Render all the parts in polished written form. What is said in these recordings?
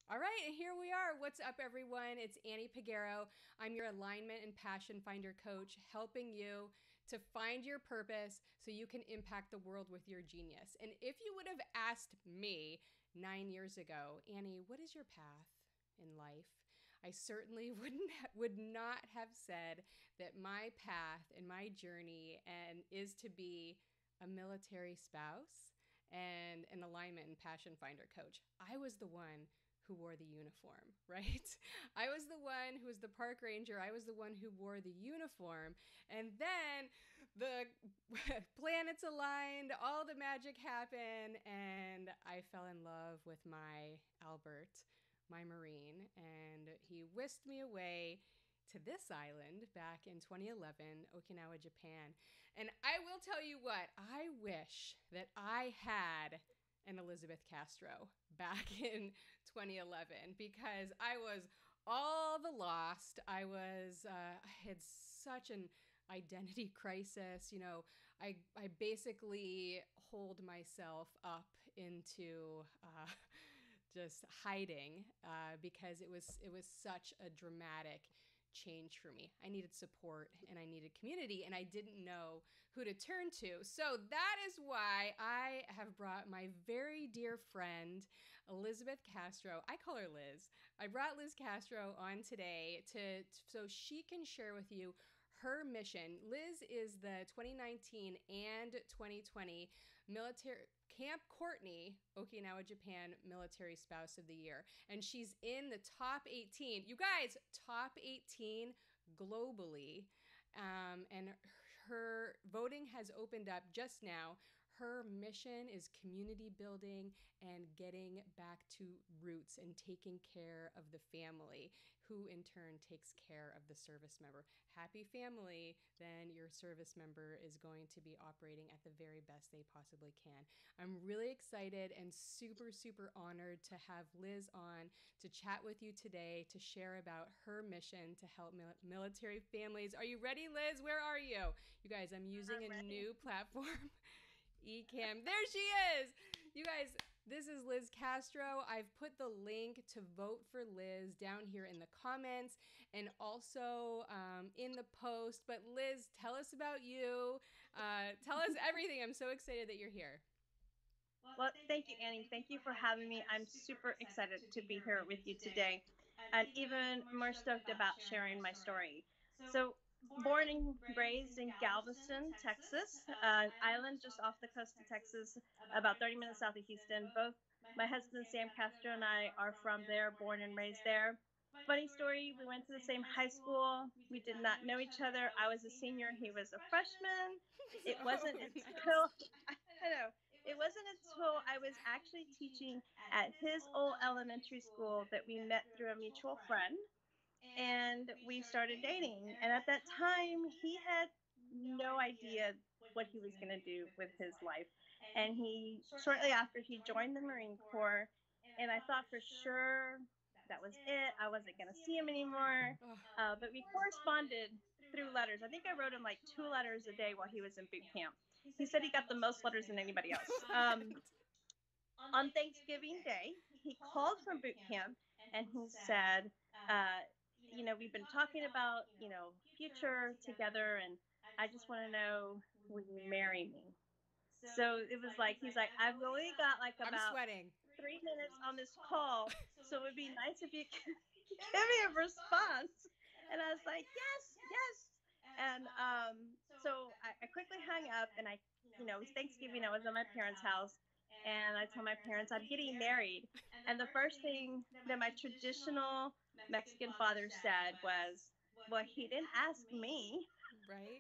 All right, and here we are. What's up, everyone? It's Annie Pagero. I'm your alignment and passion finder coach, helping you to find your purpose so you can impact the world with your genius. And if you would have asked me 9 years ago, Annie, what is your path in life? I certainly would not have said that my path and my journey is to be a military spouse and an alignment and passion finder coach. I was the one who wore the uniform, right? I was the one who was the park ranger. I was the one who wore the uniform. And then the planets aligned, all the magic happened, and I fell in love with my Albert, my Marine, and he whisked me away to this island back in 2011, Okinawa, Japan. And I will tell you what, I wish that I had an Elizabeth Castro back in 2011 because I was all the lost. I had such an identity crisis. You know, I basically holed myself up into just hiding because it was such a dramatic change for me. I needed support and I needed community, and I didn't know who to turn to. So that is why I have brought my very dear friend, Elizabeth Castro. I call her Liz. I brought Liz Castro on today so she can share with you her mission. Liz is the 2019 and 2020 military Camp Courtney, Okinawa, Japan Military Spouse of the Year. And she's in the top 18. You guys, top 18 globally. And her voting has opened up just now. Her mission is community building and getting back to roots and taking care of the family, who in turn takes care of the service member. Happy family, then your service member is going to be operating at the very best they possibly can. I'm really excited and super, super honored to have Liz on to chat with you today to share about her mission to help military families. Are you ready, Liz? Where are you? You guys, I'm using a new platform. Ecamm. There she is. You guys, this is Liz Castro. I've put the link to vote for Liz down here in the comments and also in the post. But Liz, tell us about you. Tell us everything. I'm so excited that you're here. Well, thank you, Annie. Thank you for having me. I'm super excited to be here with you today and even more stoked about sharing my story. So, born and raised in Galveston, Texas, an island just off the coast of Texas, about 30 minutes south of Houston. Both my husband, Sam Castro, and I are from there, born and raised there. Funny story, we went to the same high school. We did not know each other. I was a senior, he was a freshman. It wasn't until, I know, it wasn't until I was actually teaching at his old elementary school that we met through a mutual friend and we started dating. And at that time, he had no idea what he was going to do with his life. And shortly after, he joined the Marine Corps. And I thought for sure that was it. I wasn't going to see him anymore. But we corresponded through letters. I think I wrote him like 2 letters a day while he was in boot camp. He said he got the most letters than anybody else. On Thanksgiving Day, he called from boot camp and he said, we've been talking about, future together, and I just want to know, will you marry me? So it was like, he's like, I've only got like I'm about sweating. 3 minutes on this call, so it would be nice if you could give me a response. And I was like, yes. And so I quickly hung up, and it was Thanksgiving. I was at my parents' house, and I told my parents I'm getting married. And the first thing that my traditional Mexican father said was, well, he didn't ask me. Right?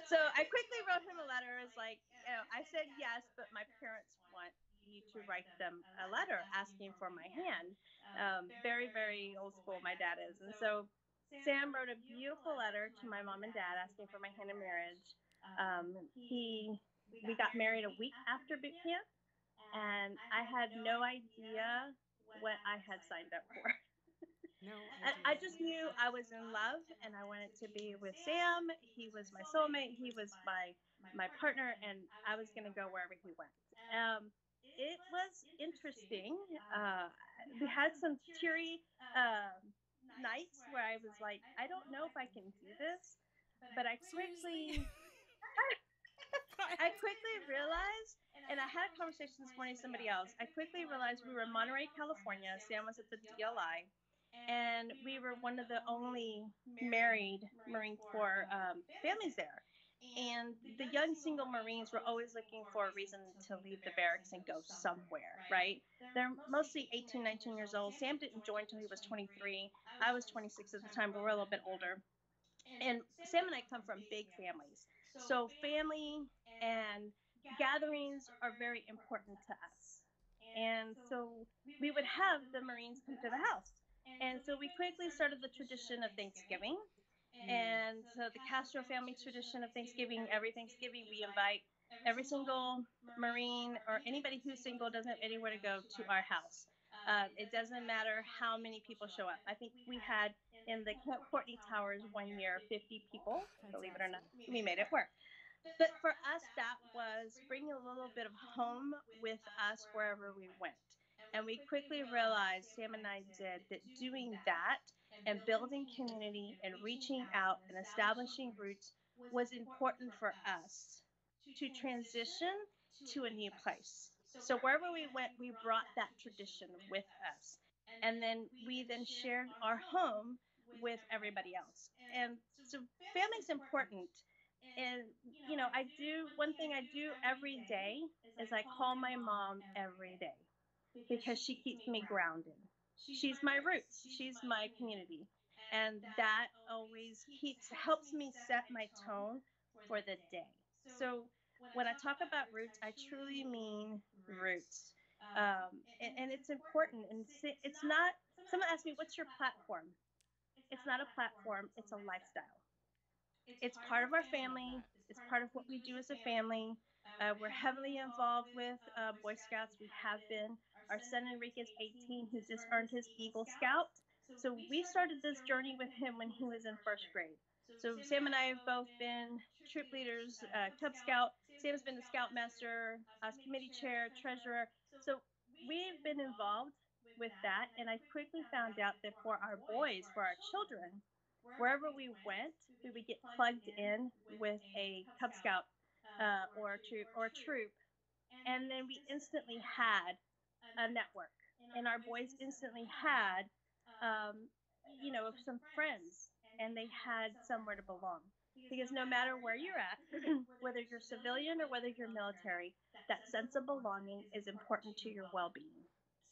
So I quickly wrote him a letter. It's like, I said yes, but my parents want you to write them a letter asking for my hand. Very, very old school, my dad is. And so Sam wrote a beautiful letter to my mom and dad asking for my hand in marriage. We got married a week after boot camp, and I had no idea what I had signed up for. No, I just knew I was in love and I wanted to be with Sam. He was my soulmate. He was my partner, and I was going to go wherever he went. It was interesting. we had some teary nights where I was like, I don't know if I can do this, but Seriously? What? I quickly realized, and I had a conversation this morning with somebody else. I quickly realized we were in Monterey, California. Sam was at the DLI, and we were one of the only married Marine Corps families there. And the young single Marines were always looking for a reason to leave the barracks and go somewhere, right? They're mostly 18, 19 years old. Sam didn't join until he was 23. I was 26 at the time, but we're a little bit older. And Sam and I come from big families. So family and gatherings are very important to us. And so we would have the Marines come to the house. And so we quickly started the tradition of Thanksgiving. And so the Castro family tradition of Thanksgiving, every Thanksgiving, we invite every single Marine or anybody who's single, doesn't have anywhere to go, to our house. It doesn't matter how many people show up. I think we had in the Camp Courtney Towers one year 50 people, That's believe it or not. awesome. We made it work. But for us, that was bringing a little bit of home with us wherever we went. And we quickly realized, Sam and I did, that doing that and building community and reaching out and establishing roots was important for us to transition to a new place. So wherever we went, we brought that tradition with us. And then we then shared our home with everybody else. And so family's important. And I do one thing I do every day is I call my mom every day because she keeps me grounded. She's my roots. She's my community. And that always keeps helps me set my tone for the day. So when I talk about roots, I truly mean roots. And it's important. And it's not, someone asked me, what's your platform? It's not a platform, it's a lifestyle. It's part of our I love family. that. It's part of what we do as a family. We're heavily involved with Boy Scouts. We have been. Our son Enrique is 18. He just earned his Eagle Scout. So we started this journey with him when he was in first grade. So Sam and I have both been troop leaders, Cub Scout. Sam's been the Scoutmaster, committee chair, treasurer. So we've been involved with that. And I quickly found out that for our boys, for our children, wherever we went, we would get plugged in with a Cub Scout or a troop, and then we instantly had a network, and our boys instantly had, some friends, and they had somewhere to belong. Because no matter where you're at, whether you're civilian or whether you're military, that sense of belonging is important to your well-being,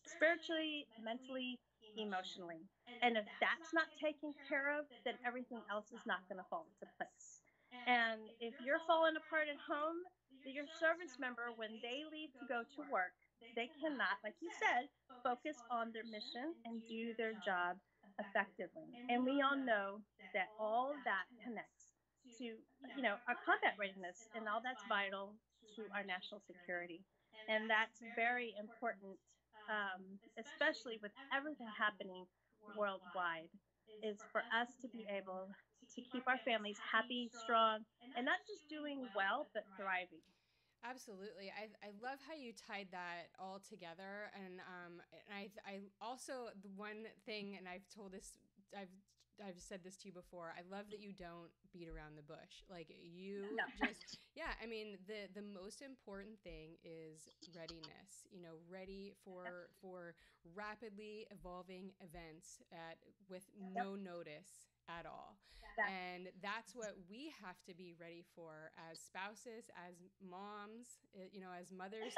spiritually, mentally, emotionally. And if that's not taken care of, then everything else is not going to fall into place. And if you're falling apart at home, your service member, when they leave to go to work, they cannot, like you said, focus on their mission and do their job effectively. And we all know that all of that connects to, our combat readiness, and all that's vital to our national security. And that's very important, especially with everything happening worldwide, is for us to be able to keep our families happy, strong, and not just doing well, but thriving. Absolutely. I love how you tied that all together. And I also, the one thing, and I've, I've said this to you before. I love that you don't beat around the bush. Like you No. just, yeah. I mean, the most important thing is readiness. Ready for rapidly evolving events with Yep. no notice at all. That. And that's what we have to be ready for as spouses, as moms, as mothers.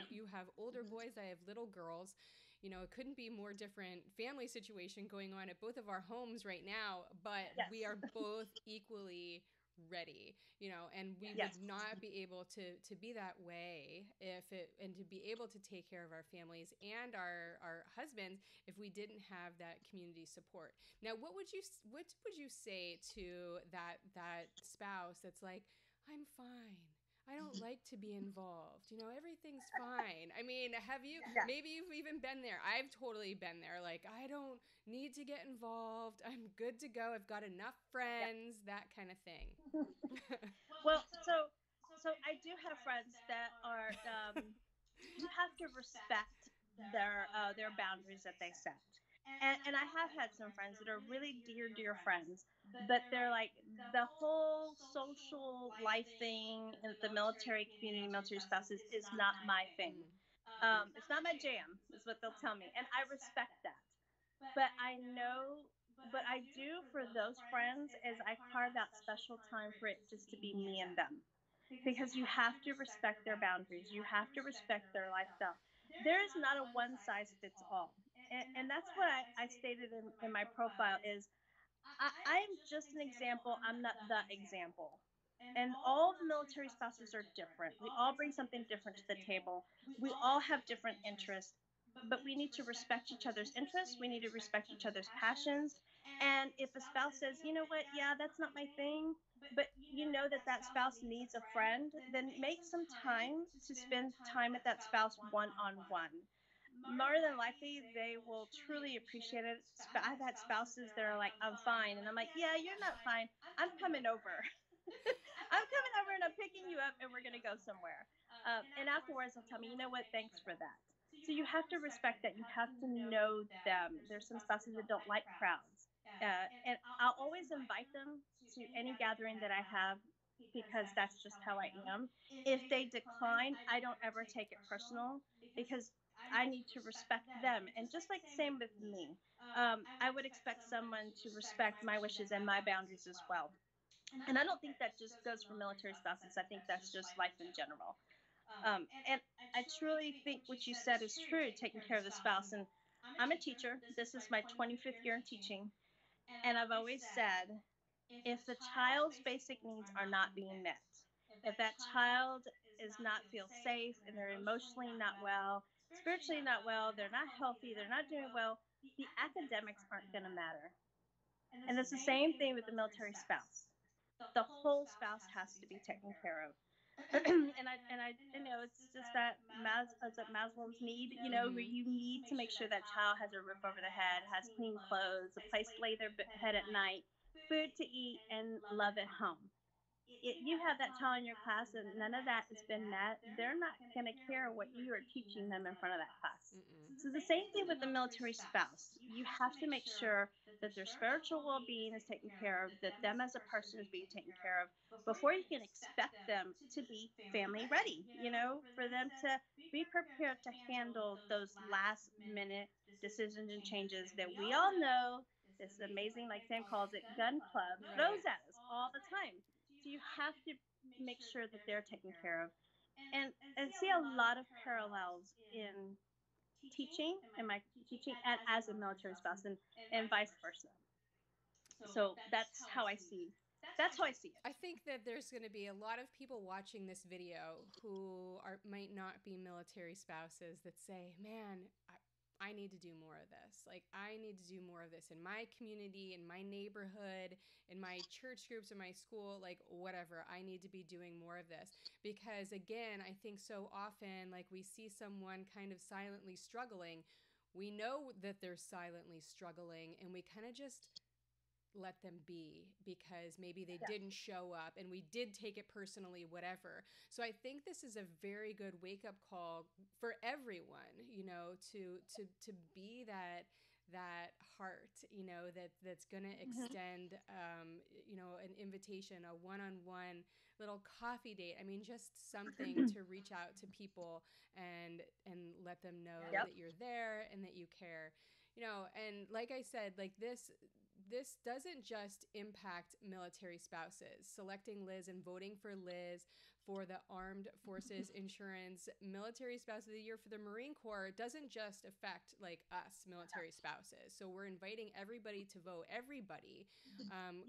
You have older boys, I have little girls. It couldn't be more different family situation going on at both of our homes right now, but Yes. we are both equally ready, and we Yes. would not be able to be that way and to be able to take care of our families and our husbands if we didn't have that community support. Now, what would you say to that spouse that's like, I'm fine, I don't like to be involved. Everything's fine. I mean, Yeah. maybe you've even been there. I've totally been there. Like, I don't need to get involved. I'm good to go. I've got enough Yeah. friends, that kind of thing. Well, so I do have friends that are, you have to respect. their boundaries that they set. And I have had some friends that are really dear friends, but they're like the whole social life thing in the military community, military spouses is not my thing. Mm. It's not my jam, is what they'll tell me, and I respect that. But I know, but I do for those friends is I carve out special time for it just to be me and them, because you have to respect their boundaries. You have to respect their lifestyle. There is not a one size fits all. And that's what I stated in my profile is I'm just an example. I'm not the example. And all the military spouses are different. We all bring something different to the table. We all have different interests, but we need to respect each other's interests. We need to respect each other's passions. And if a spouse says, you know what, yeah, that's not my thing, but you know that that spouse needs a friend, then make some time to spend time with that spouse one on one. More than likely, they will truly appreciate it. I've had spouses that are like, I'm fine. And I'm like, yeah, you're not fine. I'm coming over. I'm coming over and I'm picking you up and we're going to go somewhere. And afterwards, they'll tell me, you know what? Thanks for that. So you have to respect that. You have to know them. There's some spouses that don't like crowds. And I'll always invite them to any gathering that I have because that's just how I am. If they decline, I don't ever take it personal because I need to respect them. And just like same with me, I would expect someone to respect my wishes and my boundaries as well. And I don't think that just goes for military spouses. I think that's just life in general. And I truly think what you said is true, taking care of the spouse. And I'm a teacher. This is my 25th year in teaching. And I've always said if the child's basic needs are not being met, if that child is not feel safe and they're emotionally not well, spiritually not well, they're not healthy, they're not doing well, the academics aren't going to matter. And it's the same thing with the military spouse. The whole spouse has to be taken care of. And I you know it's just that Maslow's need, where Mm-hmm. you need to make sure that child has a roof over their head, has clean clothes, a place to lay their head at night, food to eat, and love at home. You have that child in your class and none of that has been met, they're not going to care what you are teaching them in front of that class. Mm-mm. So the same thing with the military spouse. You have to make sure that their spiritual well-being is taken care of, that them as a person is being taken care of before you can expect them to be family ready, for them to be prepared to handle those last minute decisions and changes that we all know this amazing, like Sam calls it, gun club Right. throws at us all the time. So you have to make sure that they're taken care of. And see a lot of parallels in teaching and my teaching and as a military spouse and vice versa. So that's how I see it. I think that there's going to be a lot of people watching this video who might not be military spouses that say, "Man, I need to do more of this. Like, I need to do more of this in my community, in my neighborhood, in my church groups, in my school, like, whatever. I need to be doing more of this." Because, again, I think so often, like, we see someone kind of silently struggling. We know that they're silently struggling, and we kind of just let them be because maybe they Yeah. didn't show up and we did take it personally, whatever. So I think this is a very good wake up call for everyone, to be that heart, that's going to Mm-hmm. extend, an invitation, a one-on-one little coffee date. I mean, just something to reach out to people and let them know Yep. that you're there and that you care. And like I said, like this doesn't just impact military spouses. Selecting Liz and voting for Liz for the Armed Forces Insurance Military Spouse of the Year for the Marine Corps doesn't just affect like us military spouses. So we're inviting everybody to vote, everybody,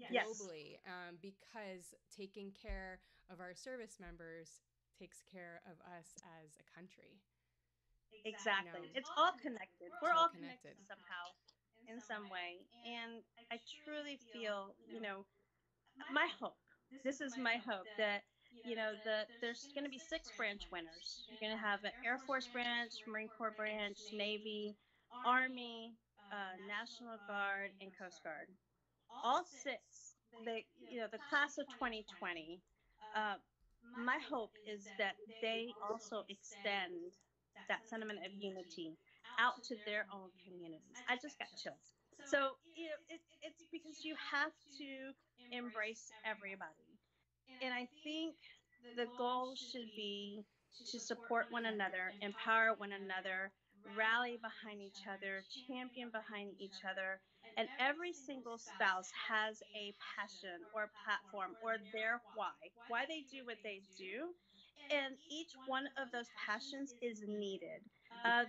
Yes. globally, because taking care of our service members takes care of us as a country. Exactly. It's all connected. We're It's all all connected. connected somehow in some way. And I truly feel, my hope. This is my hope that there's going to be six branch winners. You're going to have an Air Force branch, Marine Corps branch, Navy, Army, National Guard, and Coast Guard. All six. The class of 2020. Uh, my hope is that they also extend that sentiment of unity out to their own communities. I just got chills. So, it's because you have to embrace everybody. And I think the goal should be to support one another, empower one another, rally behind each other, champion behind each other. And every single spouse has a passion or platform or their why they do what they do, and each one of those passions is needed.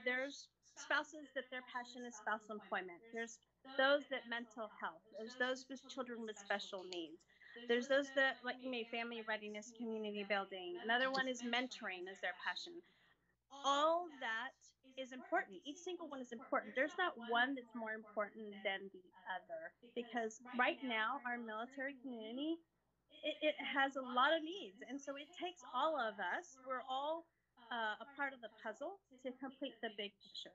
There's spouses that their passion is spousal employment. There's those that mental health. There's those with children with special needs. There's those that like family readiness, community building. Another one is mentoring is their passion. All that is important. Each single one is important. There's not one that's more important than the other, because right now our military community, it has a lot of needs, and so it takes all of us. We're all a part of the puzzle to complete the big picture.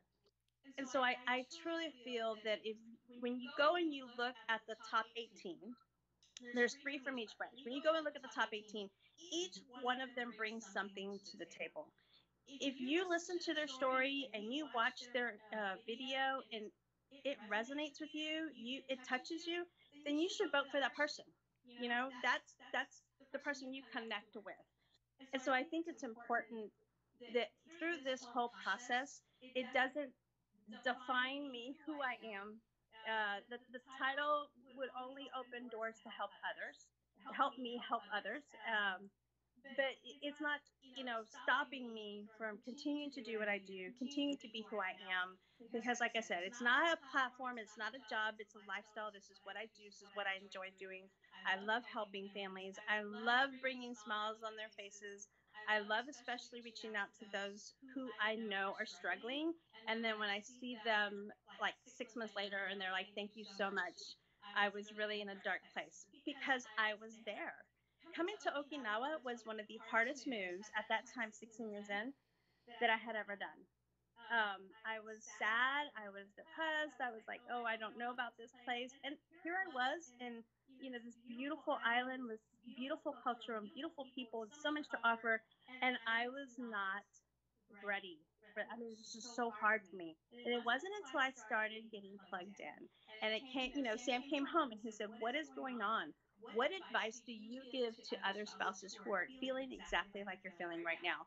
And so I truly feel that if when you go and you look at the top 18, there's three from each branch. When you go and look at the top 18, each one of them brings something to the table. If you listen to their story and you watch their video and it resonates with you, it touches you, then you should vote for that person. That's the person you connect with. And so I think it's important that through this whole process, it doesn't define me, who I am. The title would only open doors to help others, to help me help others. But it's not, stopping me from continuing to do what I do, continue to be who I am. Because, like I said, it's not a platform, it's not a job, it's a lifestyle. This is what I do, this is what I enjoy doing. I love helping families, I love bringing smiles on their faces. I love especially reaching out to those who I know are struggling. And then when I see them like 6 months later and they're like, thank you so much. I was really in a dark place because I was there. Coming to Okinawa was one of the hardest moves at that time, 16 years in, that I had ever done. I was sad. I was depressed. I was like, oh, I don't know about this place. And here I was in, this beautiful island with beautiful culture and beautiful people and so much to offer. And I was not ready. I mean, it was just so hard for me. And it wasn't until I started getting plugged in. And it came, Sam came home and he said, what is going on? What advice do you give to other spouses who are feeling exactly like you're feeling right now?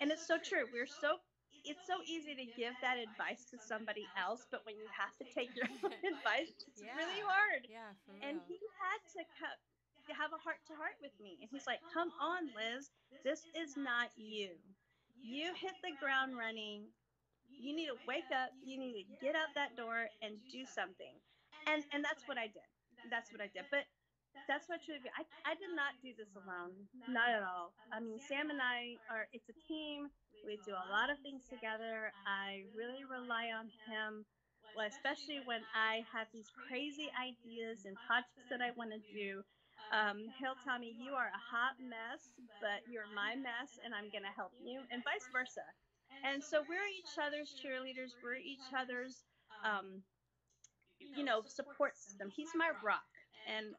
And it's so true. It's so easy to give that advice to somebody else, but when you have to take your own advice, it's really Yeah. hard. Yeah, for And real. he had to have a heart to heart with me. And he's like, come on, Liz, this is not you. You hit the ground running. You need to wake up. You need to get out that door and do something. And that's what I did. That's what I did. But that's what should be. I did not do this alone. Not at all. I mean, Sam and I it's a team. We do a lot of things together. I really rely on him, well, especially when I have these crazy ideas and projects that I want to do. He'll tell me, you are a hot mess, but you're my mess, and I'm going to help you, and vice versa. And so we're each other's cheerleaders. We're each other's, support system. He's my rock. And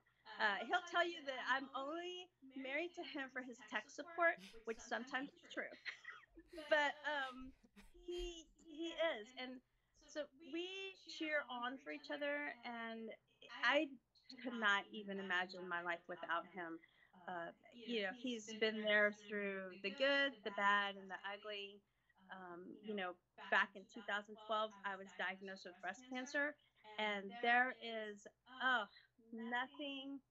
he'll tell you that I'm only married to him for his tech support, which sometimes is true. But he is. And so we cheer on for each other. And I could not even imagine my life without him. He's been there through the good, the bad, and the ugly. Back in 2012, I was diagnosed with breast cancer, and there is, nothing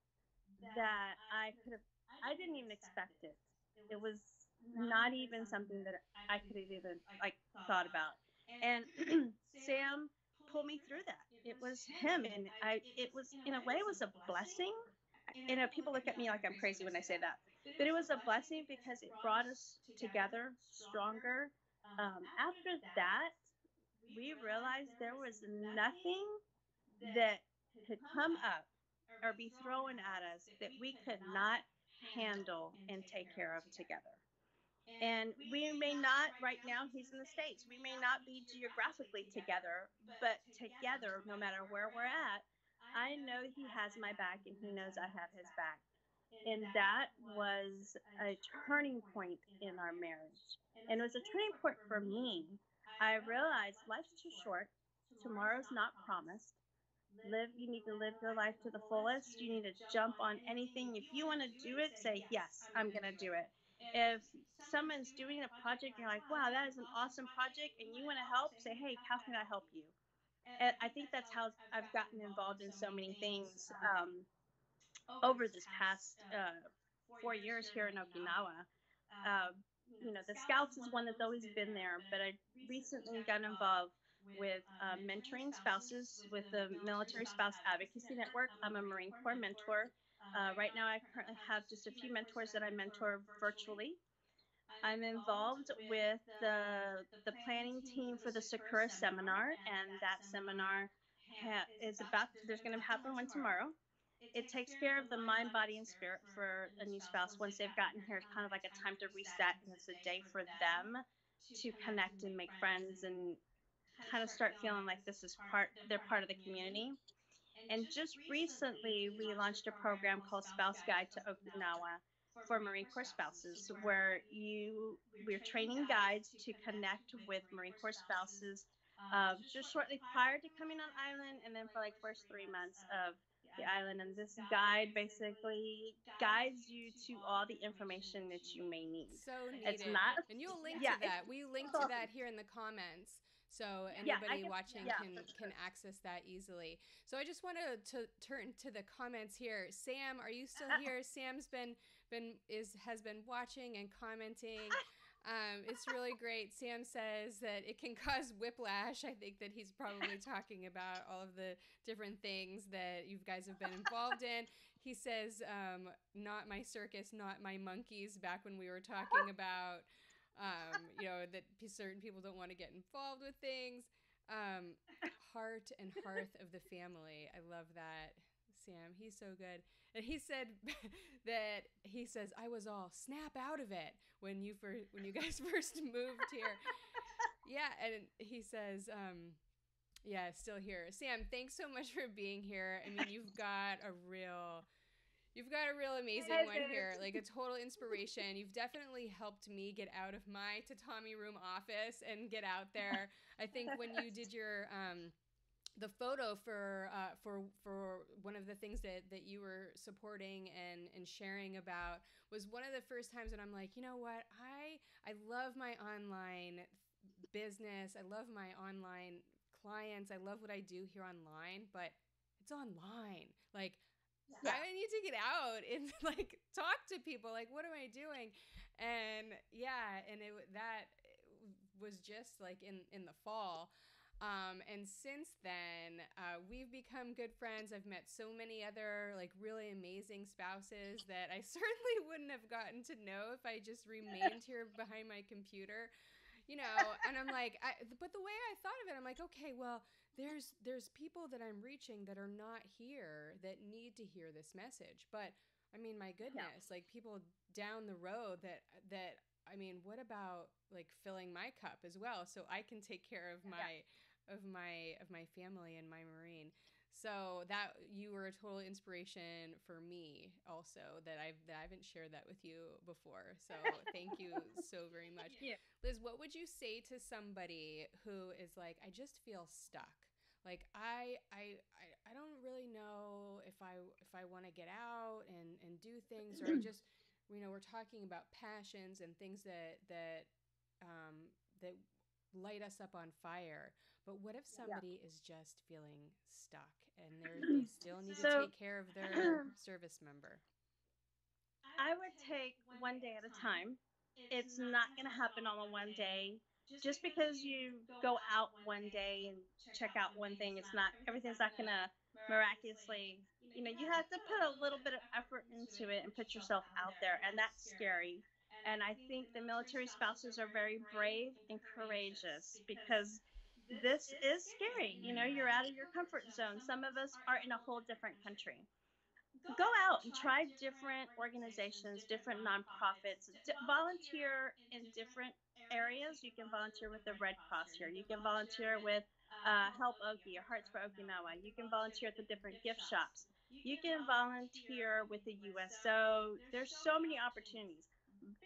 that I could have, I didn't even expect it. It was not even something that I could have even like thought about. And Sam pulled me through that. It was him, and it was, in a way, it was a blessing. People look at me like I'm crazy when I say that, but it was a blessing because it brought us together stronger. After that, we realized there was nothing that could come up or be thrown at us that we could not handle and take care of together. And we may not, right now, he's in the States. We may not be geographically together, but together, no matter where we're at, I know he has my back and he knows I have his back. And that was a turning point in our marriage. And it was a turning point for me. I realized life's too short. Tomorrow's not promised. You need to live your life to the fullest. You need to jump on anything. If you want to do it, say, yes, I'm going to do it. If someone's doing a project and you're like, wow, that is an awesome project, and you want to help, say, hey, how can I help you? And I think that's how I've gotten involved in so many things over this past 4 years here in Okinawa. Uh, the Scouts is one that's always been there, but I recently got involved with mentoring spouses with the Military Spouse Advocacy Network. I'm a Marine Corps mentor. Right now, I currently have just a few mentors that I mentor virtually. I'm involved with the planning team for the Sakura seminar, and that seminar there's going to happen one tomorrow. It takes care of the mind, body, and spirit for a new spouse. Once they've gotten here, it's kind of like a time to reset, and it's a day for them to connect and make friends and kind of start feeling like they're part of the community. And just recently, we launched a program called Spouse Guide to Okinawa for Marine Corps spouses, where we're training guides to connect with Marine Corps spouses just shortly prior to coming on island, and then for like first 3 months of the island. And this guide basically guides you to all the information that you may need. So It's needed. not, And you'll link yeah, to that. We link it's to awesome. that here in the comments. So Yeah, anybody watching yeah, can for can sure. access that easily. So I just want to turn to the comments here. Sam, are you still here? Sam's has been watching and commenting. It's really great. Sam says that it can cause whiplash. I think that he's probably talking about all of the different things that you guys have been involved in. He says, not my circus, not my monkeys, back when we were talking about, that certain people don't want to get involved with things. Um, Heart and hearth of the family. I love that. Sam, he's so good. And he said that he says I was all snap out of it when you guys first moved here. Yeah, and he says, yeah, still here. Sam, thanks so much for being here. I mean, you've got a real amazing one here, like a total inspiration. You've definitely helped me get out of my tatami room office and get out there. I think when you did your the photo for one of the things that you were supporting and sharing about was one of the first times when I'm like, you know what, I love my online business, I love my online clients, I love what I do here online, but it's online. Like, Yeah. I need to get out and like talk to people. Like, what am I doing? And yeah, and that was just like in the fall. And since then, we've become good friends. I've met so many other like really amazing spouses that I certainly wouldn't have gotten to know if I just remained here behind my computer, and I'm like, but the way I thought of it, I'm like, okay, well, there's people that I'm reaching that are not here that need to hear this message. But I mean, my Yeah. goodness, like people down the road that I mean, what about like filling my cup as well so I can take care of Yeah. my family and my marine. So that you were a total inspiration for me also that I haven't shared that with you before. So thank you so very much. Thank you. Liz, what would you say to somebody who is like, I just feel stuck? Like I don't really know if I want to get out and do things, or I just we're talking about passions and things that light us up on fire. But what if Yeah. somebody is just feeling stuck and they still need to So take care of their service member? I would take one day at a time. It's not going to happen all in one day. Just because you go out one day and check out one thing, everything's not going to miraculously, you have to put a little bit of effort into it and put yourself out there. And that's scary. And I think the military spouses are very brave and courageous because this is scary. You're out of your comfort zone. Some of us are in a whole different country. Go out and try different organizations, different nonprofits, volunteer in different areas. You can volunteer with the Red Cross here. You can volunteer with Help Oki or Hearts for Okinawa. You can volunteer at the different gift shops. You can volunteer with the USO. There's so many opportunities.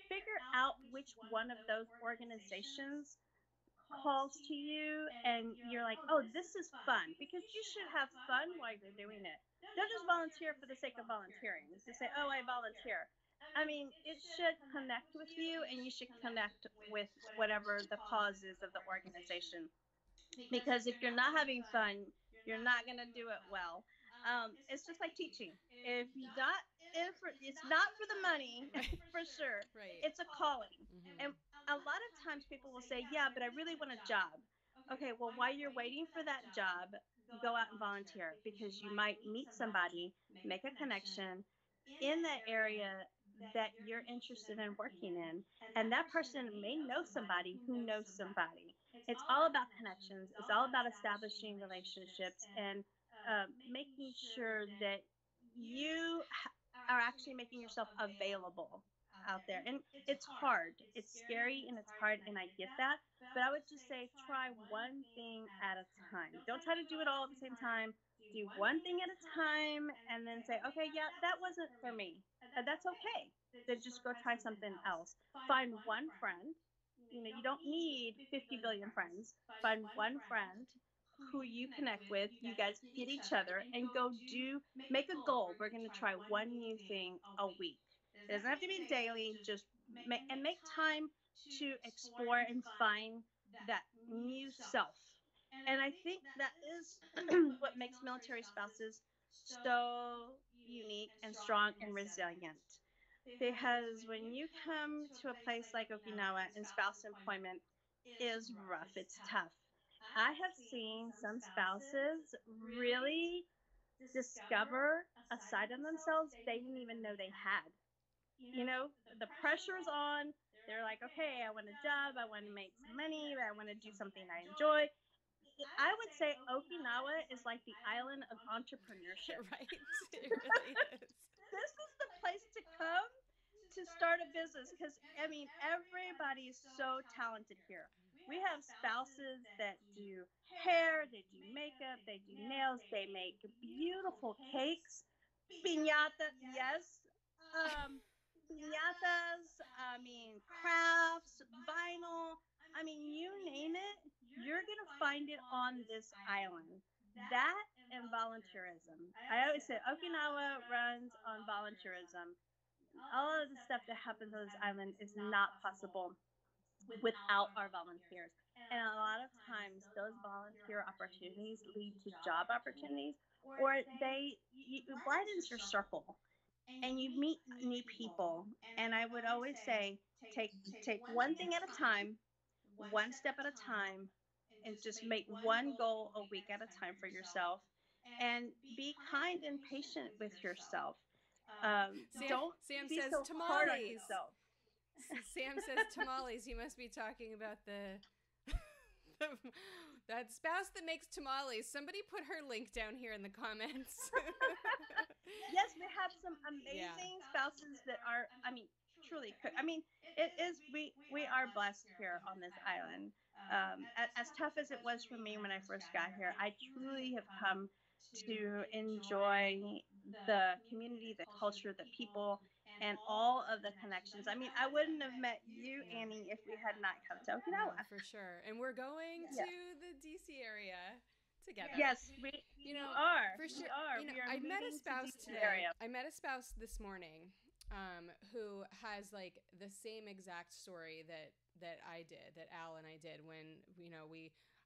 Figure out which one of those organizations calls to you and you're like, oh, this is fun, because you should have fun while you're doing it. Don't just volunteer for the sake of volunteering. To say, oh, I volunteer. I mean, it should connect with you, and you should connect with whatever the cause is of the organization. Because if you're not having fun, you're not going to do it well. It's just like teaching. If you not, if it's not for the money, Right. for sure. Right. It's a calling. And Mm-hmm. a lot of times people will say, yeah, but I really want a job. Okay, well, while you're waiting for that job, go out and volunteer, because you might meet somebody, make a connection in that area that you're interested in working in. And that person may know somebody who knows somebody. It's all about connections, it's all about establishing relationships, and making sure that you are actually making yourself available out there. And it's hard, it's scary, and it's hard, and I get that. But I would just say, try one thing at a time. Don't try to do it all at the same time. Do one thing at a time, and then say, okay, yeah, that wasn't for me. That's okay. Then just go try something else. Find one friend. You don't need 50 billion friends. Find one friend who you connect with. You guys get each other and go make a goal. We're going to try one new thing a week. It doesn't have to be daily, just make time to explore and find that new self. And I think that is what makes military spouses so unique and strong and resilient. Because when you come to a place like Okinawa, and spouse employment is rough, it's tough. I have seen some spouses really discover a side of themselves they didn't even know they had. The pressure's on. They're like, okay, I want a job, I want to make some money, I want to do something I enjoy. I would say Okinawa is like the island of entrepreneurship. Right. It really is. This is the place to come to start a business, because I mean, everybody is so talented here. We have spouses that do hair, they do makeup, they do nails, they make beautiful cakes, piñata, yes, piñatas, I mean, crafts, vinyl, I mean, you name it, you're going to find it on this island. That and volunteerism. I always say Okinawa runs on volunteerism. All of the stuff that happens on this island is not possible without our volunteers. And a lot of times, those volunteer opportunities lead to job opportunities, or it widens your circle, and you meet new people. And I would always say, take one thing at a time, one step at a time, and just make one goal a week at a time for yourself, and be kind and patient with yourself. Don't Sam be says so hard on tamales. yourself. Sam says tamales. You must be talking about the that spouse that makes tamales. Somebody put her link down here in the comments. Yes, we have some amazing spouses that are, I mean, truly cook. I mean, it is, we are blessed here on this island. As tough as it was for me when I first got here, I truly have come to enjoy the community, the culture, the people, and all of the connections. I mean, I wouldn't have met you, Annie, if we had not come to No, Okinawa. for sure. And we're going Yeah. to the DC area together. Yes, You know, are. for sure. We are. You know, We are I met a moving to spouse DC today. area. I met a spouse this morning, who has like the same exact story that I did, that Al and I did when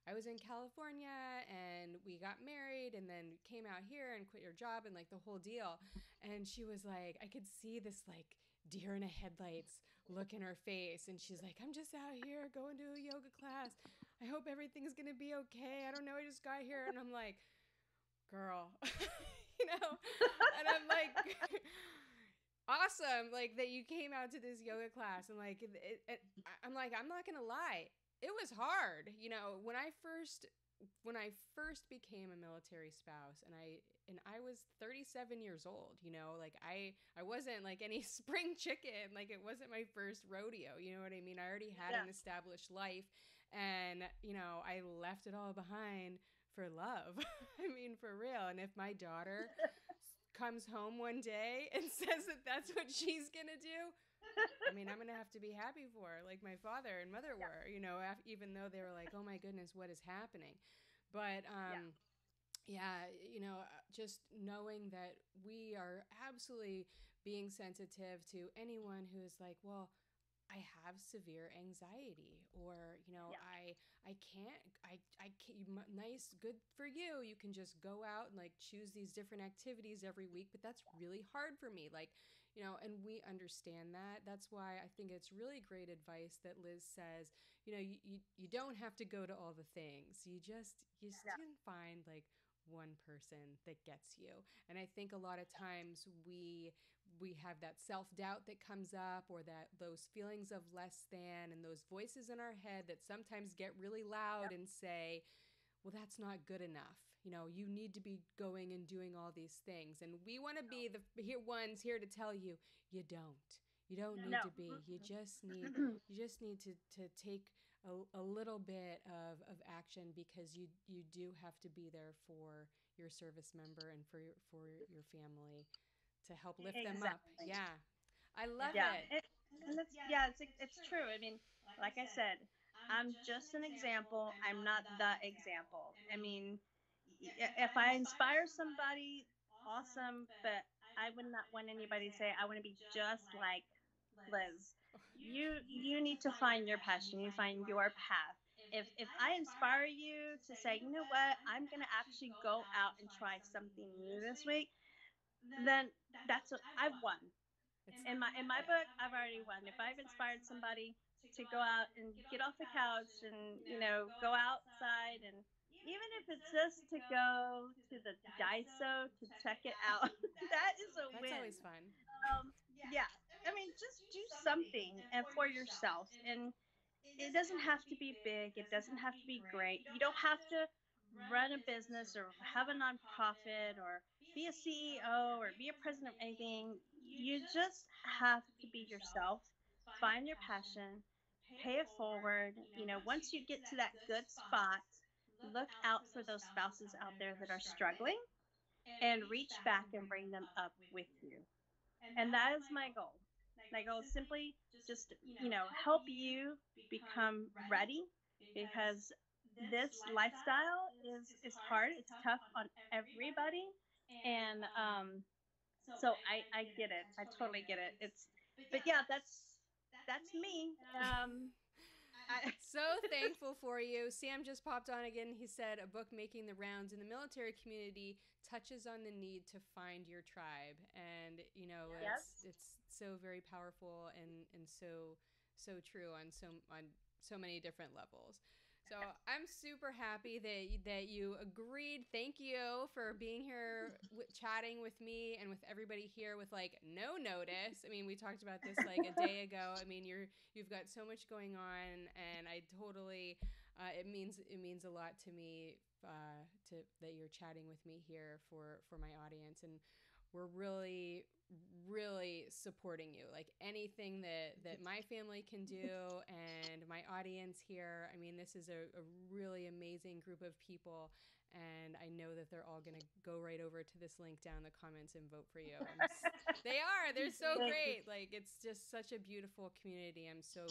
I was in California and we got married and then came out here and quit your job and like the whole deal. And she was like, I could see this like deer in a headlights look in her face. And she's like, I'm just out here going to a yoga class. I hope everything's going to be okay. I don't know. I just got here. And I'm like, girl, and I'm like, awesome. Like that you came out to this yoga class. And like, I'm like, I'm not going to lie. It was hard. When I first became a military spouse and I was 37 years old, like I wasn't like any spring chicken, like it wasn't my first rodeo, you know what I mean? I already had an established life and, I left it all behind for love. I mean, for real. And if my daughter comes home one day and says that that's what she's going to do, I mean, I'm going to have to be happy for her, like my father and mother Yeah, were, even though they were like, oh my goodness, what is happening? But yeah, yeah, just knowing that we are absolutely being sensitive to anyone who is like, well, I have severe anxiety, or yeah, I can't, I can't, nice, good for you. You can just go out and like choose these different activities every week, but that's really hard for me. Like, and we understand that. That's why I think it's really great advice that Liz says, you don't have to go to all the things. You just yeah, can find like one person that gets you. And I think a lot of times we have that self-doubt that comes up, or that those feelings of less than, and those voices in our head that sometimes get really loud yep, and say, well, that's not good enough. You need to be going and doing all these things. And we want to be the ones here to tell you, you don't. You don't need no. to be. You just need to take a little bit of action, because you do have to be there for your service member and for your family to help lift them up. Exactly. Yeah. I love Yeah, it. and it's yeah, it's true. I mean, like I said, I'm just an example. I'm not the example. I mean, if I inspire somebody, awesome. But I would not want anybody to say I want to be just like Liz. You need to find your passion. You find your path. If I inspire you to say, you know what, I'm gonna actually go out and try something new this week, then that's what I've won. It's In my book, I've already won. If I've inspired somebody to go out and get off the couch and go outside, and even if it's just to go to the Daiso to check it out, that is a that's win. always fun. Yeah, I mean, just do something and for yourself, and it doesn't have to be big. It doesn't have to be great. You don't have to run a business or have a nonprofit or be a CEO or be a president of anything. You just have to be yourself, find your passion, pay it forward. Once you get to that good spot, look out for those spouses out there that are struggling and reach back and bring them up with you. And that is my goal. My goal is simply just, help you become ready, because this lifestyle is hard. It's tough on everybody. And so I get it. I totally get it. But yeah, that's me. I, So thankful for you. Sam just popped on again. He said a book making the rounds in the military community touches on the need to find your tribe, and yes. it's so very powerful, and so true on so many different levels. So I'm super happy that you agreed. Thank you for being here, chatting with me and with everybody here with like no notice. I mean, we talked about this like a day ago. I mean, you've got so much going on, and I totally it means a lot to me, to that you're chatting with me here for my audience, and we're really supporting you, like anything that my family can do and my audience here. I mean, this is a really amazing group of people, and I know that they're all going to go right over to this link down in the comments and vote for you. They're so Thank you. great. Like, it's just such a beautiful community. I'm so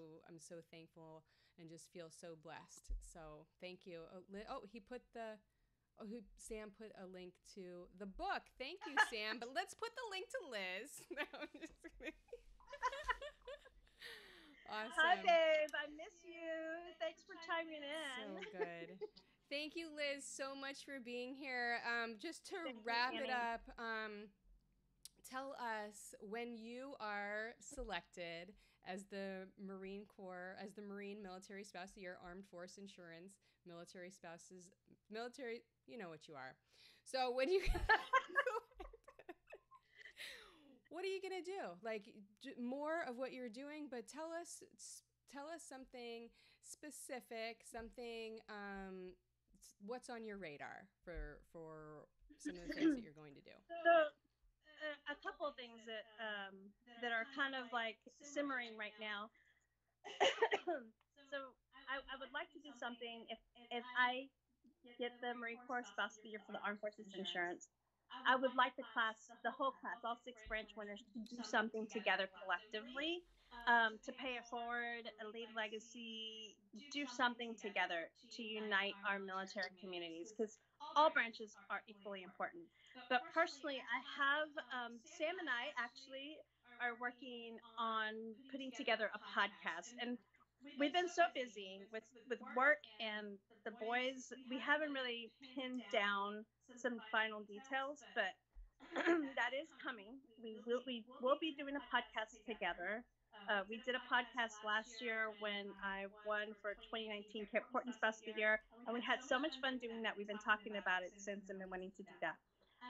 thankful and just feel so blessed. So thank you. He put the Sam put a link to the book. Thank you, Sam. But let's put the link to Liz. No, I'm just kidding. Hi, Awesome. babe. I miss you. Thanks for chiming So in. good. Thank you, Liz, so much for being here. Just to Thank you, wrap it Annie. up, tell us when you are selected as the Marine Corps, as the Marine Military Spouse of the Year, Armed Force Insurance, military spouses, military, you know what you are. So when you what are you gonna do? Like, more of what you're doing, but tell us something specific, something what's on your radar for some of the things that you're going to do. So, a couple of things that are kind of like simmering right now. So, I would like to do something if I get the Marine Corps Spouse of the Year for the Armed Forces Insurance. I would like the whole class, all six branch winners, to do something together collectively. to pay it forward, leave legacy, do something together to unite our military communities because all branches are equally important. But personally, I have Sam and I actually are working on putting together a podcast, and we've been so busy with work and the boys, we haven't really pinned down some final details, but that is coming. We will be doing a podcast together. We did a podcast last year when I won for 2019 Camp Courtney's Best of the Year, and we had so much fun doing that. We've been talking about it since and been wanting to do that.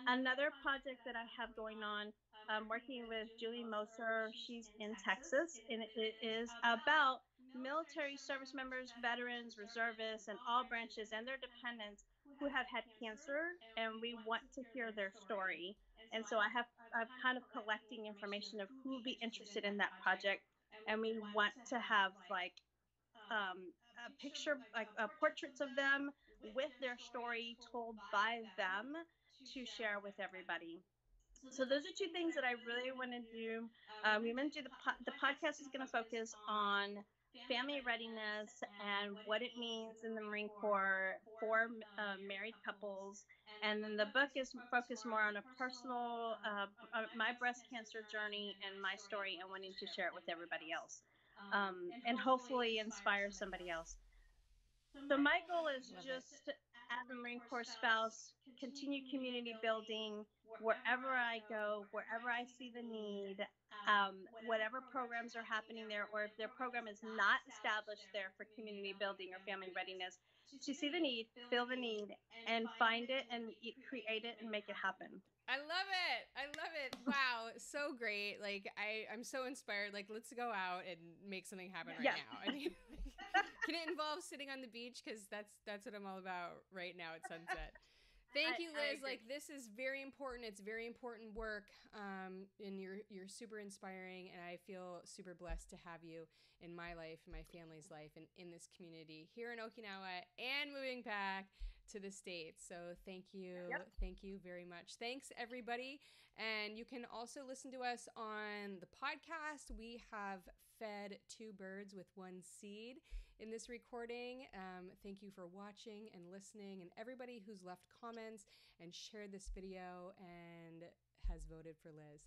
Another project that I have going on, I'm working with Julie Moser. She's in Texas, and it is about military service members, veterans, reservists, and all branches and their dependents who have had cancer, and we want to hear their story. And so I'm kind of collecting information of who would be interested in that project, and we want to have like a picture, like portraits of them with their story told by them to share with everybody. So those are two things that I really want to do. We're going to do the podcast is going to focus on family readiness and what it means in the Marine Corps for married couples. And then the book is focused more on a personal, my breast cancer journey and my story and wanting to share it with everybody else, and hopefully inspire somebody else. So my goal is Love it. just as a Marine Corps spouse, continue community building wherever I go, wherever I see the need, whatever programs are happening there, or if their program is not established there for community building or family readiness, to see the need, feel the need, and find it and create it and make it happen. I love it. I love it. Wow, so great. Like I'm so inspired. Like let's go out and make something happen right Yes. now. I mean, can it involve sitting on the beach? Because that's what I'm all about right now at sunset. Thank you, I Liz. agree. Like this is very important. It's very important work, and you're super inspiring, and I feel super blessed to have you in my life, in my family's life, and in this community here in Okinawa, and moving back to the States. So Yep. thank you very much. Thanks everybody, and you can also listen to us on the podcast. We have fed two birds with one seed in this recording. Thank you for watching and listening, and everybody who's left comments and shared this video and has voted for Liz.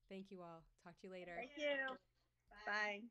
Thank you all. Talk to you later. Thank you. Bye.